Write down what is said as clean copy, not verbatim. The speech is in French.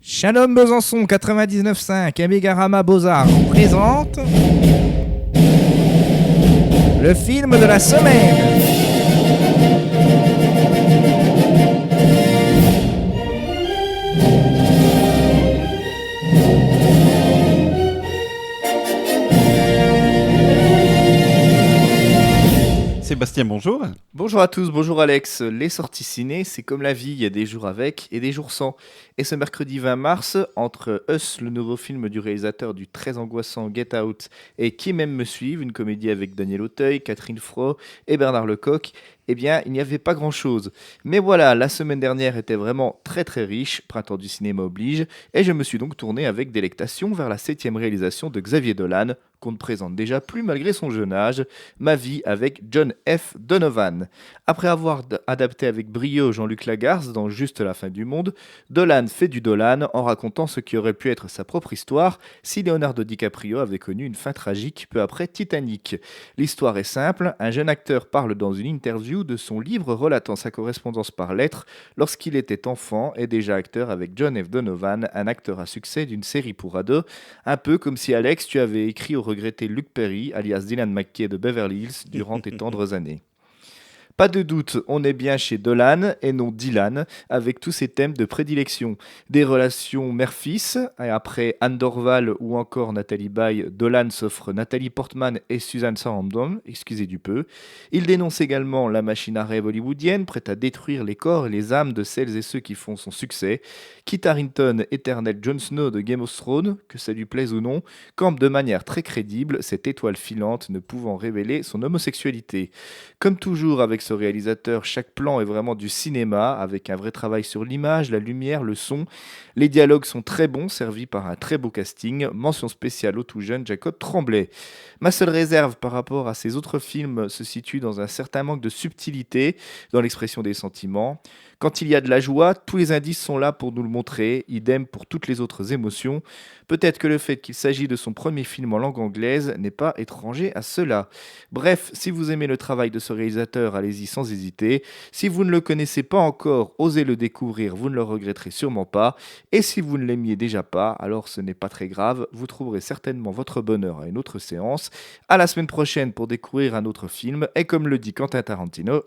Shalom Besançon 99.5 et Mégarama Beaux-Arts présente le film de la semaine. Sébastien, bonjour. Bonjour à tous, bonjour Alex. Les sorties ciné, c'est comme la vie, il y a des jours avec et des jours sans. Et ce mercredi 20 mars, entre Us, le nouveau film du réalisateur du très angoissant Get Out, et Qui m'aime me suive, une comédie avec Daniel Auteuil, Catherine Fro et Bernard Lecoq, eh bien, il n'y avait pas grand-chose. Mais voilà, la semaine dernière était vraiment très très riche, printemps du cinéma oblige, et je me suis donc tourné avec délectation vers la 7e réalisation de Xavier Dolan, qu'on ne présente déjà plus malgré son jeune âge, Ma vie avec John F. Donovan. Après avoir adapté avec brio Jean-Luc Lagarce dans Juste la fin du monde, Dolan fait du Dolan en racontant ce qui aurait pu être sa propre histoire si Leonardo DiCaprio avait connu une fin tragique peu après Titanic. L'histoire est simple, un jeune acteur parle dans une interview de son livre relatant sa correspondance par lettres lorsqu'il était enfant et déjà acteur avec John F. Donovan, un acteur à succès d'une série pour ados, un peu comme si Alex tu avais écrit au regretté Luke Perry, alias Dylan McKay de Beverly Hills, durant tes tendres années. Pas de doute, on est bien chez Dolan et non Dylan, avec tous ses thèmes de prédilection. Des relations mère-fils, et après Anne Dorval ou encore Nathalie Baye, Dolan s'offre Nathalie Portman et Suzanne Sarandon, excusez du peu. Il dénonce également la machine à rêve hollywoodienne, prête à détruire les corps et les âmes de celles et ceux qui font son succès. Kit Harington, éternel Jon Snow de Game of Thrones, que ça lui plaise ou non, campe de manière très crédible, cette étoile filante ne pouvant révéler son homosexualité. Comme toujours avec ce réalisateur, chaque plan est vraiment du cinéma, avec un vrai travail sur l'image, la lumière, le son. Les dialogues sont très bons, servis par un très beau casting. Mention spéciale au tout jeune Jacob Tremblay. Ma seule réserve par rapport à ses autres films se situe dans un certain manque de subtilité dans l'expression des sentiments. Quand il y a de la joie, tous les indices sont là pour nous le montrer, idem pour toutes les autres émotions. Peut-être que le fait qu'il s'agit de son premier film en langue anglaise n'est pas étranger à cela. Bref, si vous aimez le travail de ce réalisateur, allez-y sans hésiter. Si vous ne le connaissez pas encore, osez le découvrir, vous ne le regretterez sûrement pas. Et si vous ne l'aimiez déjà pas, alors ce n'est pas très grave, vous trouverez certainement votre bonheur à une autre séance. À la semaine prochaine pour découvrir un autre film, et comme le dit Quentin Tarantino...